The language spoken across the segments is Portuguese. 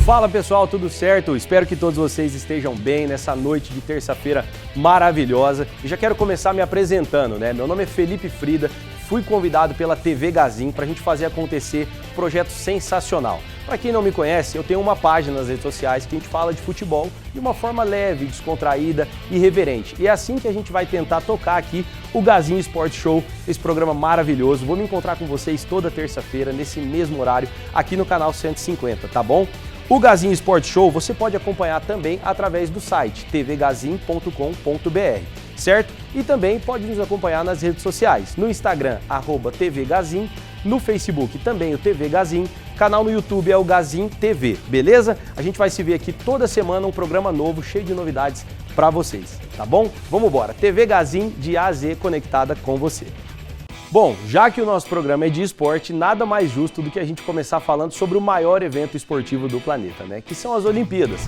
Fala pessoal, tudo certo? Espero que todos vocês estejam bem nessa noite de terça-feira maravilhosa. E já quero começar me apresentando, né? Meu nome é Felipe Frida, fui convidado pela TV Gazin para a gente fazer acontecer um projeto sensacional. Para quem não me conhece, eu tenho uma página nas redes sociais que a gente fala de futebol de uma forma leve, descontraída e irreverente. E é assim que a gente vai tentar tocar aqui o Gazin Sport Show, esse programa maravilhoso. Vou me encontrar com vocês toda terça-feira, nesse mesmo horário, aqui no canal 150, tá bom? O Gazin Sport Show você pode acompanhar também através do site tvgazin.com.br, certo? E também pode nos acompanhar nas redes sociais, no Instagram, @tvgazin, no Facebook também o TV Gazin, canal no YouTube é o Gazin TV, beleza? A gente vai se ver aqui toda semana, um programa novo, cheio de novidades para vocês, tá bom? Vamos embora, TV Gazin de A a Z conectada com você. Bom, já que o nosso programa é de esporte, nada mais justo do que a gente começar falando sobre o maior evento esportivo do planeta, né? Que são as Olimpíadas.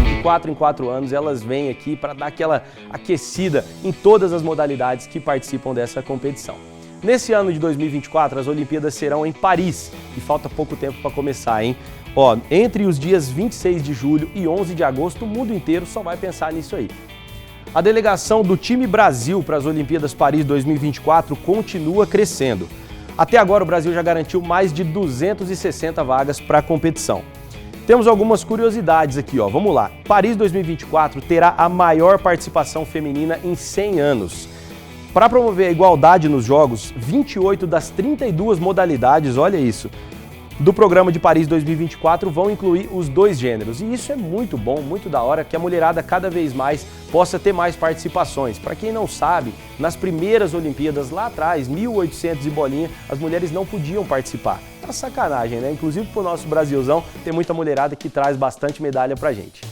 De 4 em 4 anos elas vêm aqui para dar aquela aquecida em todas as modalidades que participam dessa competição. Nesse ano de 2024, as Olimpíadas serão em Paris e falta pouco tempo para começar, hein? Ó, entre os dias 26 de julho e 11 de agosto, o mundo inteiro só vai pensar nisso aí. A delegação do time Brasil para as Olimpíadas Paris 2024 continua crescendo. Até agora o Brasil já garantiu mais de 260 vagas para a competição. Temos algumas curiosidades aqui, ó. Vamos lá. Paris 2024 terá a maior participação feminina em 100 anos. Para promover a igualdade nos Jogos, 28 das 32 modalidades, olha isso, do programa de Paris 2024 vão incluir os dois gêneros. E isso é muito bom, muito da hora, que a mulherada cada vez mais possa ter mais participações. Para quem não sabe, nas primeiras Olimpíadas lá atrás, 1800 e bolinha, as mulheres não podiam participar. Tá sacanagem, né? Inclusive pro nosso Brasilzão, tem muita mulherada que traz bastante medalha pra gente.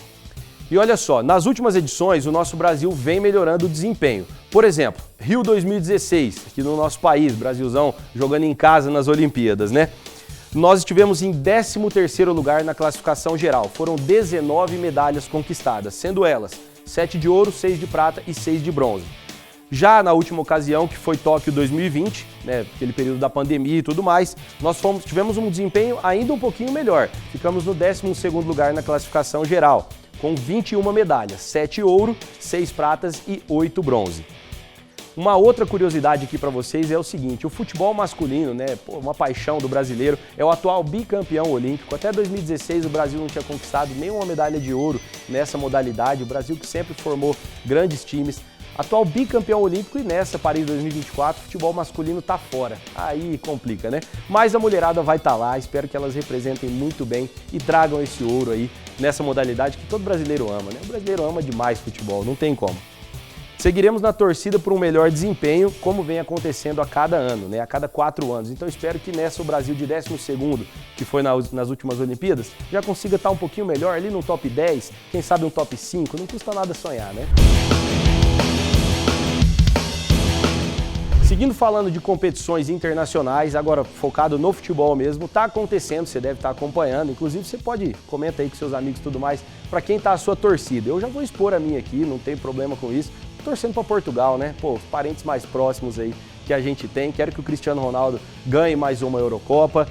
E olha só, nas últimas edições o nosso Brasil vem melhorando o desempenho. Por exemplo, Rio 2016, aqui no nosso país, Brasilzão jogando em casa nas Olimpíadas, né? Nós estivemos em 13º lugar na classificação geral. Foram 19 medalhas conquistadas, sendo elas 7 de ouro, 6 de prata e 6 de bronze. Já na última ocasião, que foi Tóquio 2020, né, aquele período da pandemia e tudo mais, nós tivemos um desempenho ainda um pouquinho melhor. Ficamos no 12º lugar na classificação geral, com 21 medalhas, 7 ouro, 6 pratas e 8 bronze. Uma outra curiosidade aqui para vocês é o seguinte, o futebol masculino, né, uma paixão do brasileiro, é o atual bicampeão olímpico. Até 2016 o Brasil não tinha conquistado nenhuma medalha de ouro nessa modalidade, o Brasil que sempre formou grandes times. Atual bicampeão olímpico e nessa Paris 2024 o futebol masculino tá fora, aí complica, né? Mas a mulherada vai estar lá, espero que elas representem muito bem e tragam esse ouro aí nessa modalidade que todo brasileiro ama, né? O brasileiro ama demais futebol, não tem como. Seguiremos na torcida por um melhor desempenho, como vem acontecendo a cada ano, né? A cada 4 anos. Então espero que nessa o Brasil de 12º, que foi nas últimas Olimpíadas, já consiga estar um pouquinho melhor ali no top 10, quem sabe um top 5, não custa nada sonhar, né? Seguindo falando de competições internacionais, agora focado no futebol mesmo, está acontecendo, você deve estar acompanhando, inclusive você pode comentar aí com seus amigos e tudo mais, para quem está a sua torcida. Eu já vou expor a minha aqui, não tem problema com isso, torcendo para Portugal, né? Pô, os parentes mais próximos aí que a gente tem, quero que o Cristiano Ronaldo ganhe mais uma Eurocopa,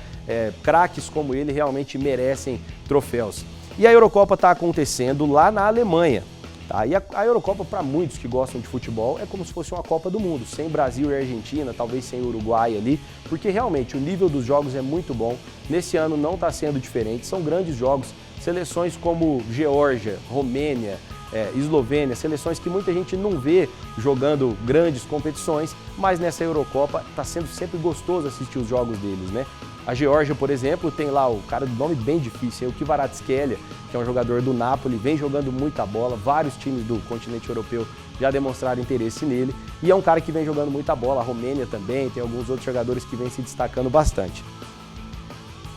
craques como ele realmente merecem troféus. E a Eurocopa está acontecendo lá na Alemanha. Tá? E a Eurocopa, para muitos que gostam de futebol, é como se fosse uma Copa do Mundo, sem Brasil e Argentina, talvez sem Uruguai ali, porque realmente o nível dos jogos é muito bom. Nesse ano não está sendo diferente, são grandes jogos, seleções como Geórgia, Romênia, Eslovênia, seleções que muita gente não vê jogando grandes competições, mas nessa Eurocopa está sendo sempre gostoso assistir os jogos deles, né? A Geórgia, por exemplo, tem lá o cara do nome bem difícil, o Kvaratskhelia, que é um jogador do Napoli, vem jogando muita bola, vários times do continente europeu já demonstraram interesse nele, e é um cara que vem jogando muita bola, a Romênia também, tem alguns outros jogadores que vêm se destacando bastante.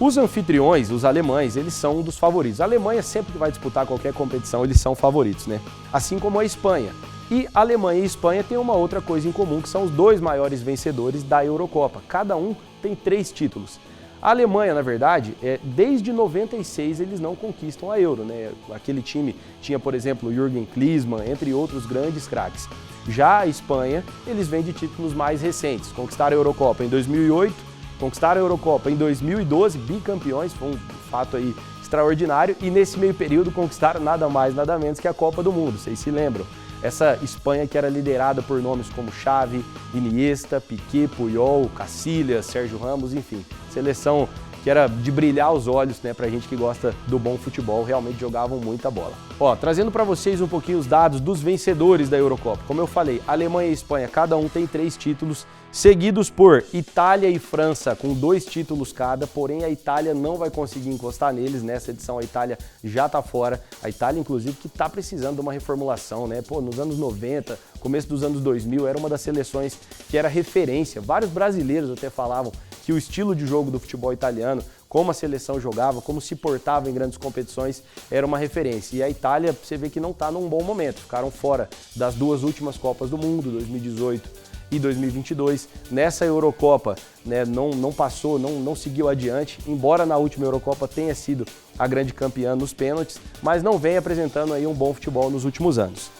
Os anfitriões, os alemães, eles são um dos favoritos. A Alemanha, sempre que vai disputar qualquer competição, eles são favoritos, né? Assim como a Espanha. E a Alemanha e a Espanha têm uma outra coisa em comum, que são os dois maiores vencedores da Eurocopa. Cada um tem 3 títulos. A Alemanha, na verdade, desde 96 eles não conquistam a Euro, né? Aquele time tinha, por exemplo, o Jürgen Klinsmann, entre outros grandes craques. Já a Espanha, eles vêm de títulos mais recentes. Conquistaram a Eurocopa em 2008, conquistaram a Eurocopa em 2012, bicampeões, foi um fato aí extraordinário, e nesse meio período conquistaram nada mais, nada menos que a Copa do Mundo, vocês se lembram? Essa Espanha que era liderada por nomes como Xavi, Iniesta, Piqué, Puyol, Casillas, Sérgio Ramos, enfim, seleção que era de brilhar os olhos, né, pra gente que gosta do bom futebol, realmente jogavam muita bola. Ó, trazendo para vocês um pouquinho os dados dos vencedores da Eurocopa. Como eu falei, Alemanha e Espanha, cada um tem 3 títulos, seguidos por Itália e França, com 2 títulos cada, porém a Itália não vai conseguir encostar neles, nessa edição a Itália já tá fora. A Itália, inclusive, que tá precisando de uma reformulação, né? Pô, nos anos 90, começo dos anos 2000, era uma das seleções que era referência. Vários brasileiros até falavam que o estilo de jogo do futebol italiano, como a seleção jogava, como se portava em grandes competições, era uma referência. E a Itália, você vê que não está num bom momento. Ficaram fora das 2 últimas Copas do Mundo, 2018 e 2022. Nessa Eurocopa, né, não passou, não seguiu adiante, embora na última Eurocopa tenha sido a grande campeã nos pênaltis, mas não vem apresentando aí um bom futebol nos últimos anos.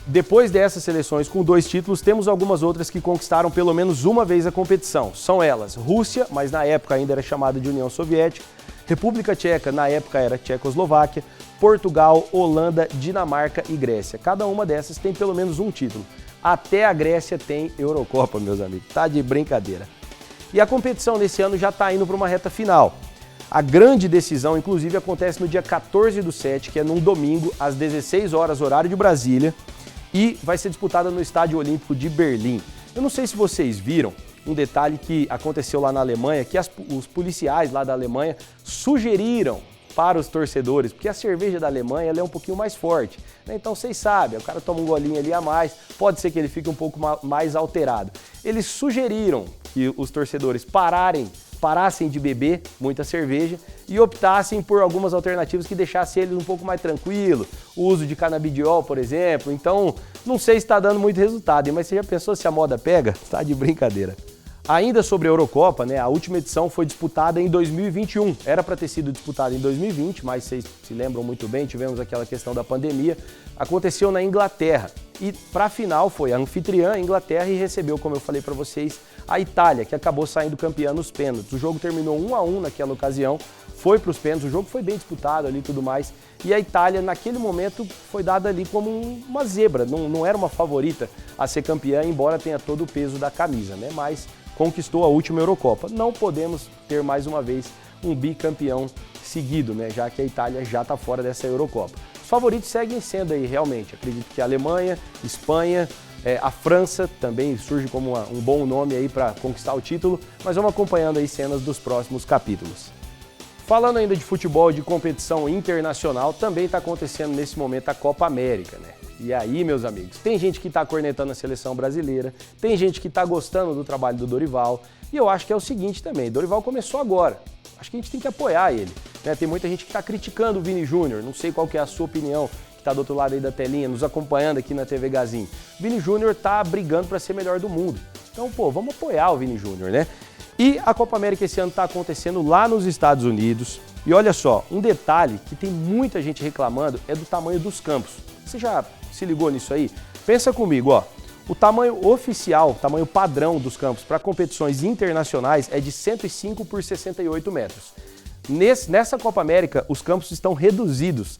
Depois dessas seleções com 2 títulos, temos algumas outras que conquistaram pelo menos uma vez a competição. São elas Rússia, mas na época ainda era chamada de União Soviética, República Tcheca, na época era Tchecoslováquia, Portugal, Holanda, Dinamarca e Grécia. Cada uma dessas tem pelo menos um título. Até a Grécia tem Eurocopa, meus amigos. Tá de brincadeira. E a competição desse ano já está indo para uma reta final. A grande decisão, inclusive, acontece no dia 14/7, que é num domingo, às 16 horas, horário de Brasília, e vai ser disputada no Estádio Olímpico de Berlim. Eu não sei se vocês viram um detalhe que aconteceu lá na Alemanha, que os policiais lá da Alemanha sugeriram para os torcedores, porque a cerveja da Alemanha ela é um pouquinho mais forte, né? Então vocês sabem, o cara toma um golinho ali a mais, pode ser que ele fique um pouco mais alterado. Eles sugeriram que os torcedores parassem de beber muita cerveja e optassem por algumas alternativas que deixassem eles um pouco mais tranquilos, o uso de canabidiol, por exemplo. Então, não sei se está dando muito resultado, mas você já pensou se a moda pega? Tá de brincadeira. Ainda sobre a Eurocopa, né, a última edição foi disputada em 2021. Era para ter sido disputada em 2020, mas vocês se lembram muito bem, tivemos aquela questão da pandemia. Aconteceu na Inglaterra e para a final foi a anfitriã, a Inglaterra, e recebeu, como eu falei para vocês, a Itália, que acabou saindo campeã nos pênaltis. O jogo terminou 1-1 naquela ocasião, foi para os pênaltis, o jogo foi bem disputado ali e tudo mais. E a Itália, naquele momento, foi dada ali como uma zebra, não era uma favorita a ser campeã, embora tenha todo o peso da camisa, né? Mas conquistou a última Eurocopa. Não podemos ter mais uma vez um bicampeão seguido, né? Já que a Itália já está fora dessa Eurocopa. Os favoritos seguem sendo aí, realmente. Acredito que a Alemanha, Espanha, a França também surge como um bom nome aí para conquistar o título, mas vamos acompanhando aí cenas dos próximos capítulos. Falando ainda de futebol e de competição internacional, também está acontecendo nesse momento a Copa América, né? E aí, meus amigos, tem gente que está cornetando a seleção brasileira, tem gente que está gostando do trabalho do Dorival, e eu acho que é o seguinte também, Dorival começou agora, acho que a gente tem que apoiar ele, né? Tem muita gente que está criticando o Vini Júnior, não sei qual que é a sua opinião, que está do outro lado aí da telinha, nos acompanhando aqui na TV Gazin. Vini Júnior está brigando para ser melhor do mundo, então, pô, vamos apoiar o Vini Júnior, né? E a Copa América esse ano está acontecendo lá nos Estados Unidos, e olha só, um detalhe que tem muita gente reclamando é do tamanho dos campos. Você já se ligou nisso aí? Pensa comigo, ó. O tamanho oficial, o tamanho padrão dos campos para competições internacionais é de 105 por 68 metros. Nessa Copa América, os campos estão reduzidos,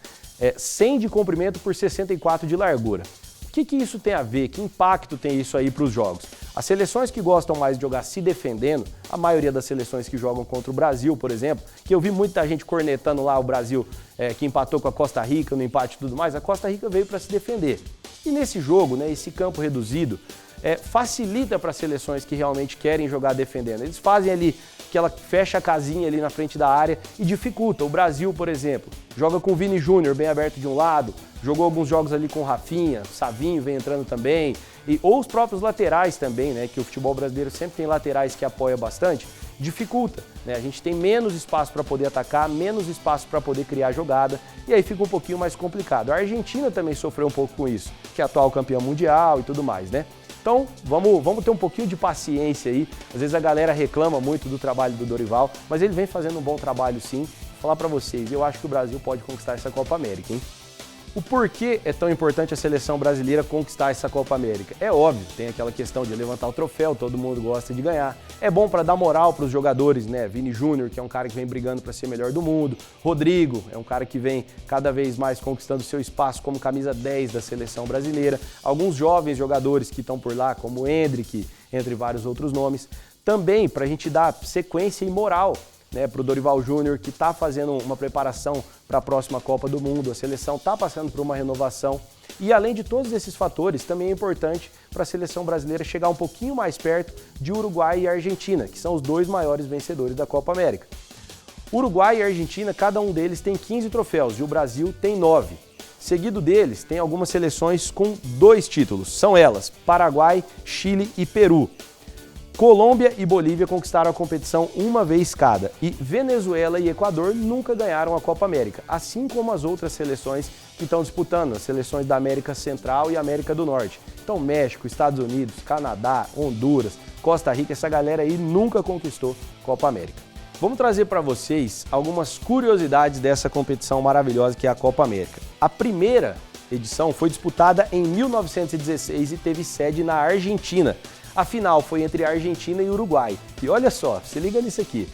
100 de comprimento por 64 de largura. O que isso tem a ver? Que impacto tem isso aí para os jogos? As seleções que gostam mais de jogar se defendendo, a maioria das seleções que jogam contra o Brasil, por exemplo, que eu vi muita gente cornetando lá o Brasil, que empatou com a Costa Rica no empate e tudo mais, a Costa Rica veio para se defender. E nesse jogo, né, esse campo reduzido, facilita para as seleções que realmente querem jogar defendendo. Eles fazem ali, que ela fecha a casinha ali na frente da área e dificulta. O Brasil, por exemplo, joga com o Vini Júnior bem aberto de um lado, jogou alguns jogos ali com o Rafinha, Savinho vem entrando também, ou os próprios laterais também, né, que o futebol brasileiro sempre tem laterais que apoia bastante, dificulta, né? A gente tem menos espaço para poder atacar, menos espaço para poder criar jogada, e aí fica um pouquinho mais complicado. A Argentina também sofreu um pouco com isso, que é atual campeã mundial e tudo mais, né? Então, vamos ter um pouquinho de paciência aí. Às vezes a galera reclama muito do trabalho do Dorival, mas ele vem fazendo um bom trabalho sim. Vou falar para vocês, eu acho que o Brasil pode conquistar essa Copa América, hein? O porquê é tão importante a seleção brasileira conquistar essa Copa América? É óbvio, tem aquela questão de levantar o troféu, todo mundo gosta de ganhar. É bom para dar moral para os jogadores, né? Vini Júnior, que é um cara que vem brigando para ser melhor do mundo. Rodrigo é um cara que vem cada vez mais conquistando seu espaço como camisa 10 da seleção brasileira. Alguns jovens jogadores que estão por lá, como o Endrick, entre vários outros nomes. Também para a gente dar sequência e moral, né, para o Dorival Júnior, que está fazendo uma preparação para a próxima Copa do Mundo. A seleção está passando por uma renovação. E além de todos esses fatores, também é importante para a seleção brasileira chegar um pouquinho mais perto de Uruguai e Argentina, que são os dois maiores vencedores da Copa América. Uruguai e Argentina, cada um deles tem 15 troféus e o Brasil tem 9. Seguido deles, tem algumas seleções com 2 títulos. São elas, Paraguai, Chile e Peru. Colômbia e Bolívia conquistaram a competição uma vez cada e Venezuela e Equador nunca ganharam a Copa América, assim como as outras seleções que estão disputando, as seleções da América Central e América do Norte. Então México, Estados Unidos, Canadá, Honduras, Costa Rica, essa galera aí nunca conquistou Copa América. Vamos trazer para vocês algumas curiosidades dessa competição maravilhosa que é a Copa América. A primeira edição foi disputada em 1916 e teve sede na Argentina. A final foi entre a Argentina e o Uruguai. E olha só, se liga nisso aqui.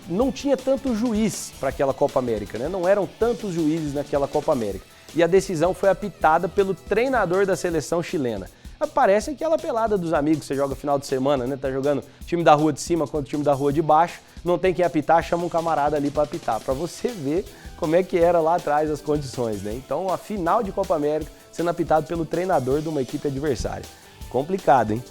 Não tinha tanto juiz para aquela Copa América, né? Não eram tantos juízes naquela Copa América. E a decisão foi apitada pelo treinador da seleção chilena. Parece aquela pelada dos amigos que você joga final de semana, né? Tá jogando time da rua de cima contra o time da rua de baixo. Não tem quem apitar, chama um camarada ali para apitar. Para você ver como é que era lá atrás as condições, né? Então, a final de Copa América sendo apitado pelo treinador de uma equipe adversária. Complicado, hein?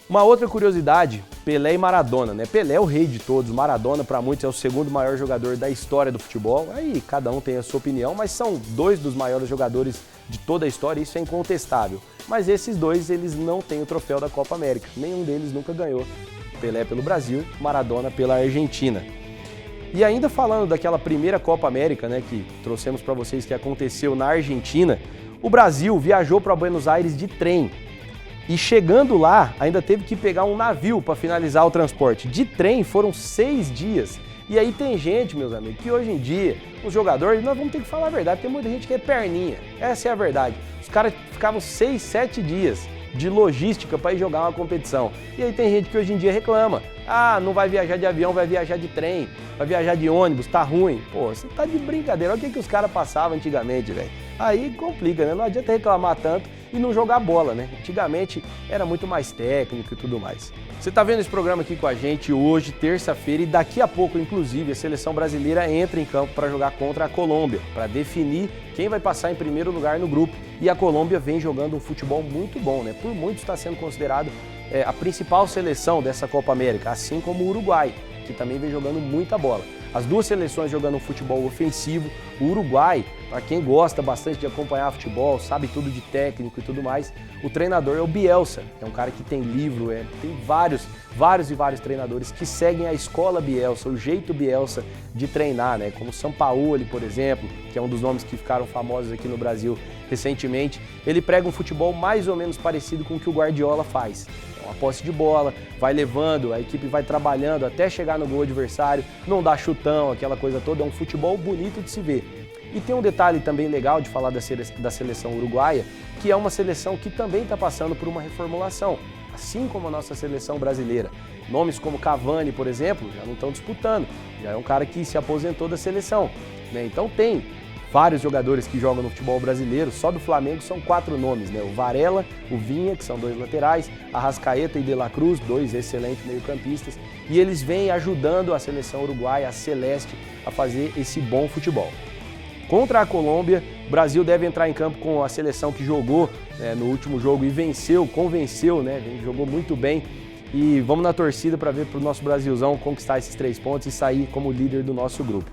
Uma outra curiosidade, Pelé e Maradona, né? Pelé é o rei de todos, Maradona para muitos é o segundo maior jogador da história do futebol. Aí cada um tem a sua opinião, mas são 2 dos maiores jogadores de toda a história, isso é incontestável. Mas esses 2, eles não têm o troféu da Copa América, nenhum deles nunca ganhou. Pelé pelo Brasil, Maradona pela Argentina. E ainda falando daquela primeira Copa América, né, que trouxemos para vocês que aconteceu na Argentina, o Brasil viajou para Buenos Aires de trem. E chegando lá, ainda teve que pegar um navio para finalizar o transporte. De trem foram 6 dias. E aí tem gente, meus amigos, que hoje em dia, os jogadores, nós vamos ter que falar a verdade, tem muita gente que é perninha. Essa é a verdade. Os caras ficavam 6, 7 dias de logística para ir jogar uma competição. E aí tem gente que hoje em dia reclama. Ah, não vai viajar de avião, vai viajar de trem, vai viajar de ônibus, tá ruim. Pô, você tá de brincadeira. Olha o que os caras passavam antigamente, velho. Aí complica, né? Não adianta reclamar tanto e não jogar bola, né? Antigamente era muito mais técnico e tudo mais. Você tá vendo esse programa aqui com a gente hoje, terça-feira, e daqui a pouco, inclusive, a seleção brasileira entra em campo para jogar contra a Colômbia, para definir quem vai passar em primeiro lugar no grupo. E a Colômbia vem jogando um futebol muito bom, né? Por muitos está sendo considerado a principal seleção dessa Copa América, assim como o Uruguai, que também vem jogando muita bola. As 2 seleções jogando um futebol ofensivo. O Uruguai, para quem gosta bastante de acompanhar futebol, sabe tudo de técnico e tudo mais, o treinador é o Bielsa, é um cara que tem livro, tem vários treinadores que seguem a escola Bielsa, o jeito Bielsa de treinar, né? Como o Sampaoli, por exemplo, que é um dos nomes que ficaram famosos aqui no Brasil recentemente. Ele prega um futebol mais ou menos parecido com o que o Guardiola faz. A posse de bola, vai levando, a equipe vai trabalhando até chegar no gol adversário, não dá chutão, aquela coisa toda, é um futebol bonito de se ver. E tem um detalhe também legal de falar da seleção uruguaia, que é uma seleção que também está passando por uma reformulação, assim como a nossa seleção brasileira. Nomes como Cavani, por exemplo, já não estão disputando, já é um cara que se aposentou da seleção, né? Então tem vários jogadores que jogam no futebol brasileiro, só do Flamengo são 4 nomes, né? O Varela, o Vinha, que são 2 laterais, Arrascaeta e De La Cruz, 2 excelentes meio-campistas, e eles vêm ajudando a seleção uruguaia, a Celeste, a fazer esse bom futebol. Contra a Colômbia, o Brasil deve entrar em campo com a seleção que jogou no último jogo e venceu, convenceu, né? Jogou muito bem. E vamos na torcida para ver para o nosso Brasilzão conquistar esses 3 pontos e sair como líder do nosso grupo.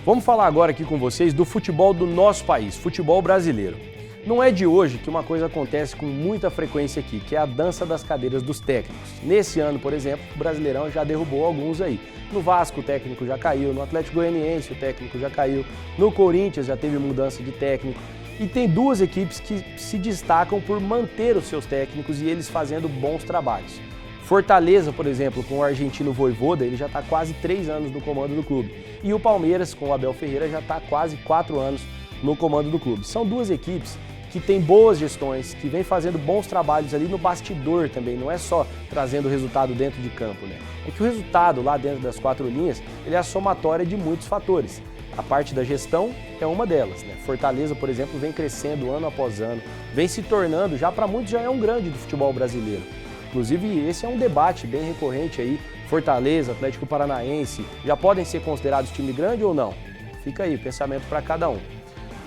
Vamos falar agora aqui com vocês do futebol do nosso país, futebol brasileiro. Não é de hoje que uma coisa acontece com muita frequência aqui, que é a dança das cadeiras dos técnicos. Nesse ano, por exemplo, o Brasileirão já derrubou alguns aí. No Vasco o técnico já caiu, no Atlético Goianiense o técnico já caiu, no Corinthians já teve mudança de técnico. E tem 2 equipes que se destacam por manter os seus técnicos e eles fazendo bons trabalhos. Fortaleza, por exemplo, com o argentino Vojvoda, ele já está quase 3 anos no comando do clube. E o Palmeiras, com o Abel Ferreira, já está quase 4 anos no comando do clube. São duas equipes que têm boas gestões, que vêm fazendo bons trabalhos ali no bastidor também, não é só trazendo o resultado dentro de campo, né? É que o resultado lá dentro das quatro linhas, ele é a somatória de muitos fatores. A parte da gestão é uma delas, né? Fortaleza, por exemplo, vem crescendo ano após ano, vem se tornando, já para muitos já é um grande do futebol brasileiro. Inclusive, esse é um debate bem recorrente aí, Fortaleza, Atlético Paranaense, já podem ser considerados time grande ou não? Fica aí, pensamento para cada um.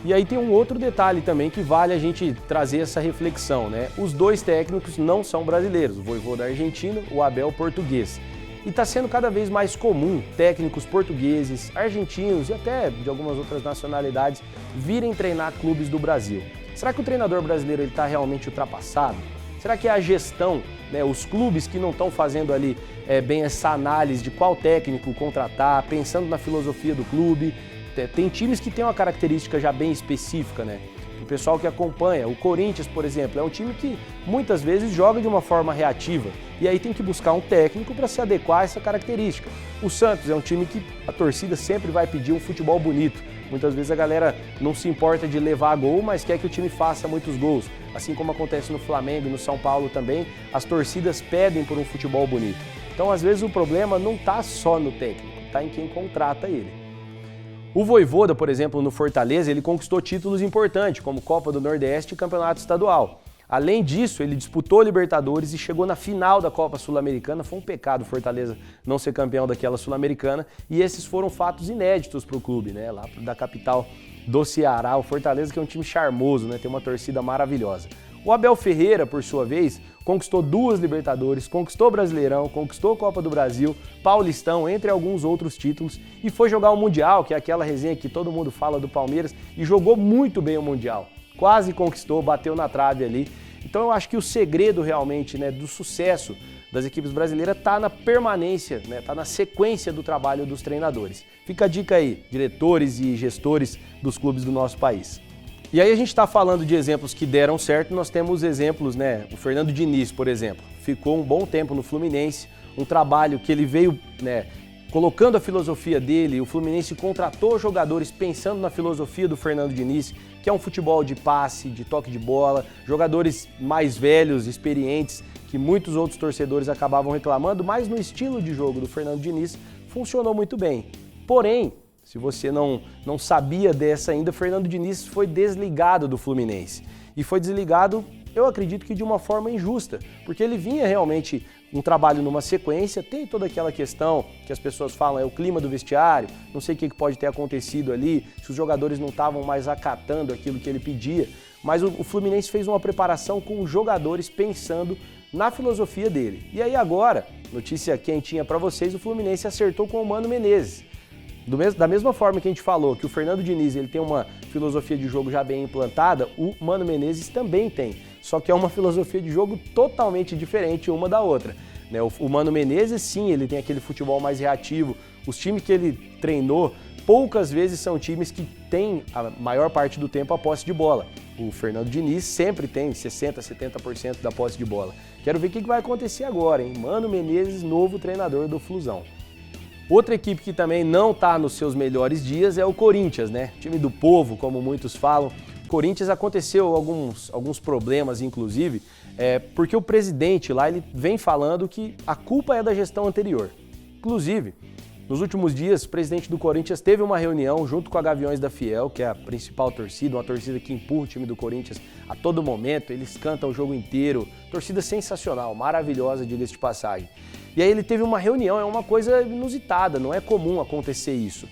E aí tem um outro detalhe também que vale a gente trazer essa reflexão, né? Os dois técnicos não são brasileiros, o Vojvoda argentino, o Abel português. E está sendo cada vez mais comum técnicos portugueses, argentinos e até de algumas outras nacionalidades virem treinar clubes do Brasil. Será que o treinador brasileiro está realmente ultrapassado? Será que é a gestão, né, os clubes que não estão fazendo ali bem essa análise de qual técnico contratar, pensando na filosofia do clube? Tem times que têm uma característica já bem específica, né? O pessoal que acompanha, o Corinthians, por exemplo, é um time que muitas vezes joga de uma forma reativa e aí tem que buscar um técnico para se adequar a essa característica. O Santos é um time que a torcida sempre vai pedir um futebol bonito. Muitas vezes a galera não se importa de levar gol, mas quer que o time faça muitos gols. Assim como acontece no Flamengo e no São Paulo também, as torcidas pedem por um futebol bonito. Então, às vezes, o problema não está só no técnico, está em quem contrata ele. O Vojvoda, por exemplo, no Fortaleza, ele conquistou títulos importantes, como Copa do Nordeste e Campeonato Estadual. Além disso, ele disputou Libertadores e chegou na final da Copa Sul-Americana. Foi um pecado o Fortaleza não ser campeão daquela Sul-Americana. E esses foram fatos inéditos para o clube, né? Lá da capital do Ceará, o Fortaleza, que é um time charmoso, né? Tem uma torcida maravilhosa. O Abel Ferreira, por sua vez, conquistou 2 Libertadores, conquistou Brasileirão, conquistou Copa do Brasil, Paulistão, entre alguns outros títulos, e foi jogar o Mundial, que é aquela resenha que todo mundo fala do Palmeiras, e jogou muito bem o Mundial. Quase conquistou, bateu na trave ali. Então eu acho que o segredo realmente, né, do sucesso das equipes brasileiras está na permanência, né, está na sequência do trabalho dos treinadores. Fica a dica aí, diretores e gestores dos clubes do nosso país. E aí a gente está falando de exemplos que deram certo, nós temos exemplos, né? O Fernando Diniz, por exemplo, ficou um bom tempo no Fluminense, um trabalho que ele veio, né, colocando a filosofia dele, o Fluminense contratou jogadores pensando na filosofia do Fernando Diniz, que é um futebol de passe, de toque de bola, jogadores mais velhos, experientes, que muitos outros torcedores acabavam reclamando, mas no estilo de jogo do Fernando Diniz funcionou muito bem. Porém, se você não sabia dessa ainda, Fernando Diniz foi desligado do Fluminense. E foi desligado, eu acredito que de uma forma injusta, porque ele vinha realmente um trabalho numa sequência, tem toda aquela questão que as pessoas falam, é o clima do vestiário, não sei o que pode ter acontecido ali, se os jogadores não estavam mais acatando aquilo que ele pedia, mas o Fluminense fez uma preparação com os jogadores pensando na filosofia dele. E aí agora, notícia quentinha para vocês, o Fluminense acertou com o Mano Menezes. Da mesma forma que a gente falou que o Fernando Diniz ele tem uma filosofia de jogo já bem implantada, o Mano Menezes também tem, só que é uma filosofia de jogo totalmente diferente uma da outra. Né? O Mano Menezes, sim, ele tem aquele futebol mais reativo, os times que ele treinou, poucas vezes são times que têm a maior parte do tempo a posse de bola. O Fernando Diniz sempre tem 60%, 70% da posse de bola. Quero ver o que vai acontecer agora, hein? Mano Menezes, novo treinador do Flusão. Outra equipe que também não está nos seus melhores dias é o Corinthians, né? Time do povo, como muitos falam. Corinthians aconteceu alguns problemas, inclusive, porque o presidente lá ele vem falando que a culpa é da gestão anterior. Inclusive, nos últimos dias, o presidente do Corinthians teve uma reunião junto com a Gaviões da Fiel, que é a principal torcida, uma torcida que empurra o time do Corinthians a todo momento, eles cantam o jogo inteiro, torcida sensacional, maravilhosa, diga-se de passagem. E aí ele teve uma reunião, é uma coisa inusitada, não é comum acontecer isso,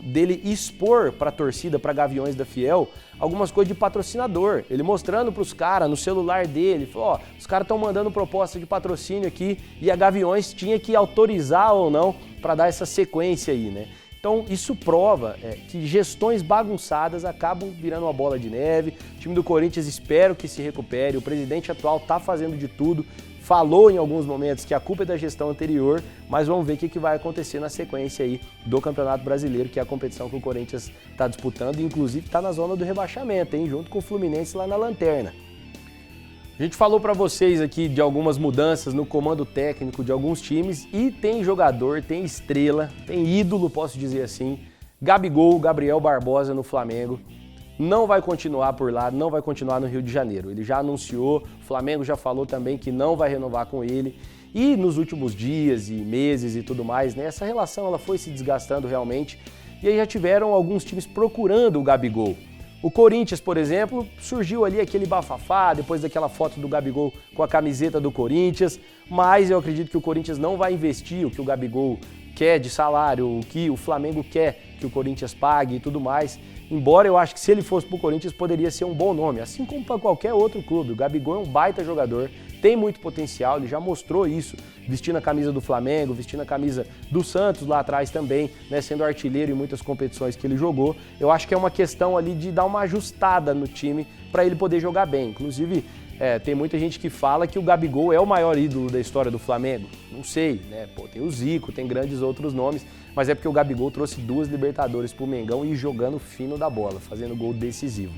dele expor para a torcida, para Gaviões da Fiel, algumas coisas de patrocinador. Ele mostrando para os caras no celular dele, falou, ó, os caras estão mandando proposta de patrocínio aqui e a Gaviões tinha que autorizar ou não para dar essa sequência aí, né? Então isso prova que gestões bagunçadas acabam virando uma bola de neve. O time do Corinthians espero que se recupere, o presidente atual está fazendo de tudo, falou em alguns momentos que a culpa é da gestão anterior, mas vamos ver o que vai acontecer na sequência aí do Campeonato Brasileiro, que é a competição que o Corinthians está disputando e inclusive está na zona do rebaixamento, hein, junto com o Fluminense lá na lanterna. A gente falou para vocês aqui de algumas mudanças no comando técnico de alguns times e tem jogador, tem estrela, tem ídolo, posso dizer assim, Gabigol, Gabriel Barbosa no Flamengo. não vai continuar por lá, não vai continuar no Rio de Janeiro. Ele já anunciou, o Flamengo já falou também que não vai renovar com ele. E nos últimos dias e meses e tudo mais, né, essa relação ela foi se desgastando realmente. E aí já tiveram alguns times procurando o Gabigol. O Corinthians, por exemplo, surgiu ali aquele bafafá, depois daquela foto do Gabigol com a camiseta do Corinthians, mas eu acredito que o Corinthians não vai investir o que o Gabigol quer de salário, o que o Flamengo quer que o Corinthians pague e tudo mais. Embora eu acho que se ele fosse para o Corinthians poderia ser um bom nome, assim como para qualquer outro clube. O Gabigol é um baita jogador, tem muito potencial, ele já mostrou isso, vestindo a camisa do Flamengo, vestindo a camisa do Santos lá atrás também, né, sendo artilheiro em muitas competições que ele jogou. Eu acho que é uma questão ali de dar uma ajustada no time para ele poder jogar bem. Inclusive, tem muita gente que fala que o Gabigol é o maior ídolo da história do Flamengo. Não sei, né? Pô, tem o Zico, tem grandes outros nomes, mas é porque o Gabigol trouxe 2 Libertadores pro Mengão e jogando fino da bola, fazendo gol decisivo.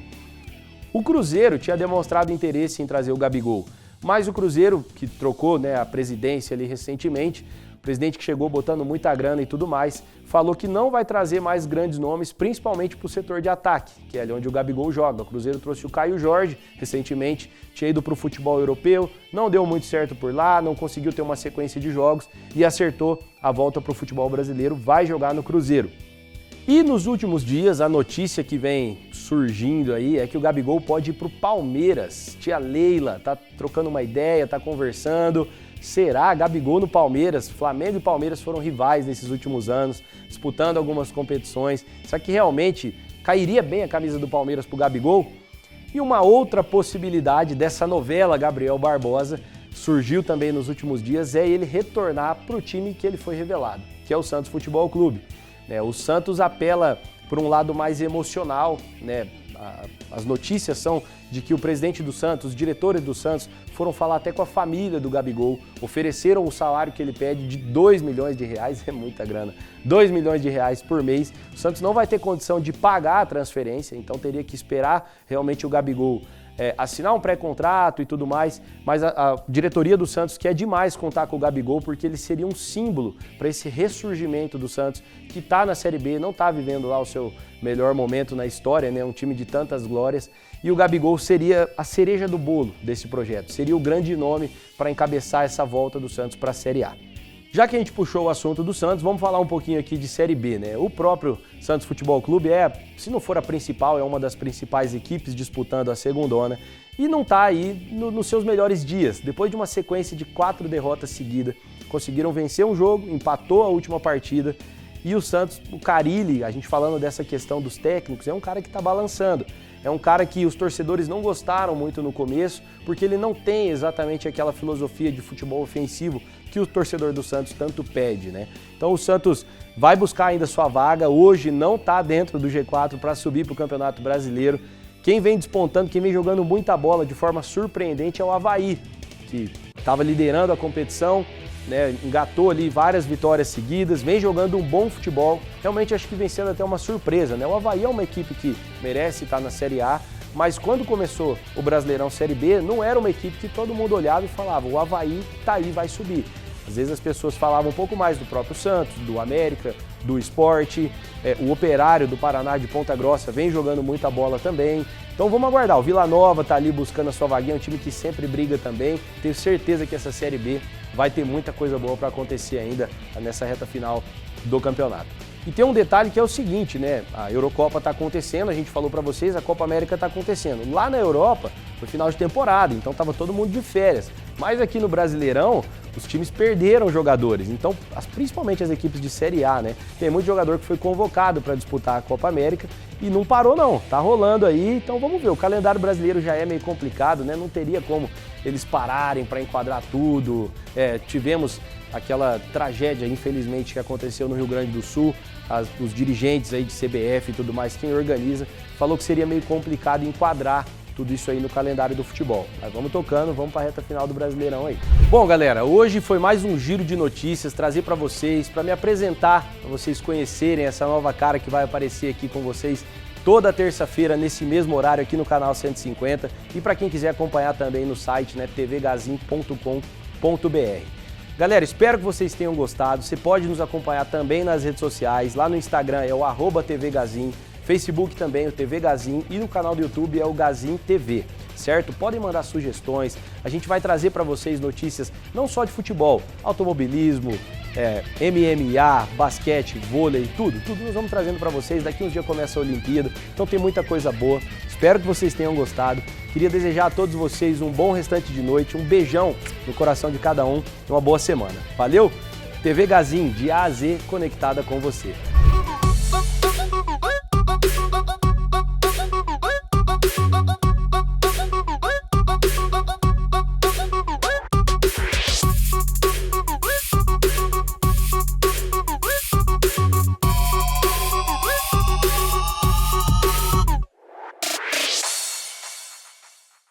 O Cruzeiro tinha demonstrado interesse em trazer o Gabigol, mas o Cruzeiro, que trocou, né, a presidência ali recentemente, o presidente que chegou botando muita grana e tudo mais, falou que não vai trazer mais grandes nomes, principalmente para o setor de ataque, que é ali onde o Gabigol joga. O Cruzeiro trouxe o Caio Jorge recentemente, tinha ido para o futebol europeu, não deu muito certo por lá, não conseguiu ter uma sequência de jogos e acertou a volta para o futebol brasileiro, vai jogar no Cruzeiro. E nos últimos dias, a notícia que vem surgindo aí é que o Gabigol pode ir para o Palmeiras. Tia Leila tá trocando uma ideia, tá conversando. Será? Gabigol no Palmeiras? Flamengo e Palmeiras foram rivais nesses últimos anos, disputando algumas competições. Será que realmente cairia bem a camisa do Palmeiras pro Gabigol? E uma outra possibilidade dessa novela Gabriel Barbosa surgiu também nos últimos dias, é ele retornar pro time que ele foi revelado, que é o Santos Futebol Clube. O Santos apela por um lado mais emocional, né? As notícias são de que o presidente do Santos, os diretores do Santos, foram falar até com a família do Gabigol, ofereceram o salário que ele pede de 2 milhões de reais, é muita grana, 2 milhões de reais por mês. O Santos não vai ter condição de pagar a transferência, então teria que esperar realmente o Gabigol assinar um pré-contrato e tudo mais, mas a diretoria do Santos quer demais contar com o Gabigol porque ele seria um símbolo para esse ressurgimento do Santos, que está na Série B, não está vivendo lá o seu melhor momento na história, né? Um time de tantas glórias, e o Gabigol seria a cereja do bolo desse projeto, seria o grande nome para encabeçar essa volta do Santos para a Série A. Já que a gente puxou o assunto do Santos, vamos falar um pouquinho aqui de Série B, né? O próprio Santos Futebol Clube se não for a principal, é uma das principais equipes disputando a segundona e não está aí nos seus melhores dias. Depois de uma sequência de 4 derrotas seguidas, conseguiram vencer um jogo, empatou a última partida e o Santos, o Carille, a gente falando dessa questão dos técnicos, é um cara que está balançando. É um cara que os torcedores não gostaram muito no começo, porque ele não tem exatamente aquela filosofia de futebol ofensivo que o torcedor do Santos tanto pede, né? Então o Santos vai buscar ainda sua vaga, hoje não está dentro do G4 para subir para o Campeonato Brasileiro. Quem vem despontando, quem vem jogando muita bola de forma surpreendente é o Avaí, que estava liderando a competição, né, engatou ali várias vitórias seguidas, vem jogando um bom futebol, realmente acho que vem sendo até uma surpresa, né? O Avaí é uma equipe que merece estar na Série A, mas quando começou o Brasileirão Série B, não era uma equipe que todo mundo olhava e falava, o Avaí tá aí, vai subir. Às vezes as pessoas falavam um pouco mais do próprio Santos, do América, do Sport, o Operário do Paraná de Ponta Grossa vem jogando muita bola também. Então vamos aguardar, o Vila Nova tá ali buscando a sua vaguinha, é um time que sempre briga também. Tenho certeza que essa Série B vai ter muita coisa boa para acontecer ainda nessa reta final do campeonato. E tem um detalhe que é o seguinte, né? A Eurocopa está acontecendo, a gente falou para vocês, a Copa América está acontecendo. Lá na Europa, foi final de temporada, então estava todo mundo de férias. Mas aqui no Brasileirão, os times perderam jogadores, então principalmente as equipes de Série A, né? Tem muito jogador que foi convocado para disputar a Copa América e não parou não, tá rolando aí, então vamos ver. O calendário brasileiro já é meio complicado, né? Não teria como eles pararem para enquadrar tudo. Tivemos aquela tragédia, infelizmente, que aconteceu no Rio Grande do Sul, os dirigentes aí de CBF e tudo mais, quem organiza, falou que seria meio complicado enquadrar tudo isso aí no calendário do futebol. Mas vamos tocando, vamos para a reta final do Brasileirão aí. Bom, galera, hoje foi mais um giro de notícias, trazer para vocês, para me apresentar, para vocês conhecerem essa nova cara que vai aparecer aqui com vocês toda terça-feira, nesse mesmo horário aqui no canal 150, e para quem quiser acompanhar também no site, né, tvgazin.com.br. Galera, espero que vocês tenham gostado. Você pode nos acompanhar também nas redes sociais. Lá no Instagram é o @tvgazin, Facebook também, o TV Gazin, e no canal do YouTube é o Gazin TV, certo? Podem mandar sugestões, a gente vai trazer para vocês notícias não só de futebol, automobilismo, MMA, basquete, vôlei, tudo nós vamos trazendo para vocês. Daqui uns dias começa a Olimpíada, então tem muita coisa boa. Espero que vocês tenham gostado. Queria desejar a todos vocês um bom restante de noite, um beijão no coração de cada um e uma boa semana. Valeu? TV Gazin, de A a Z, conectada com você.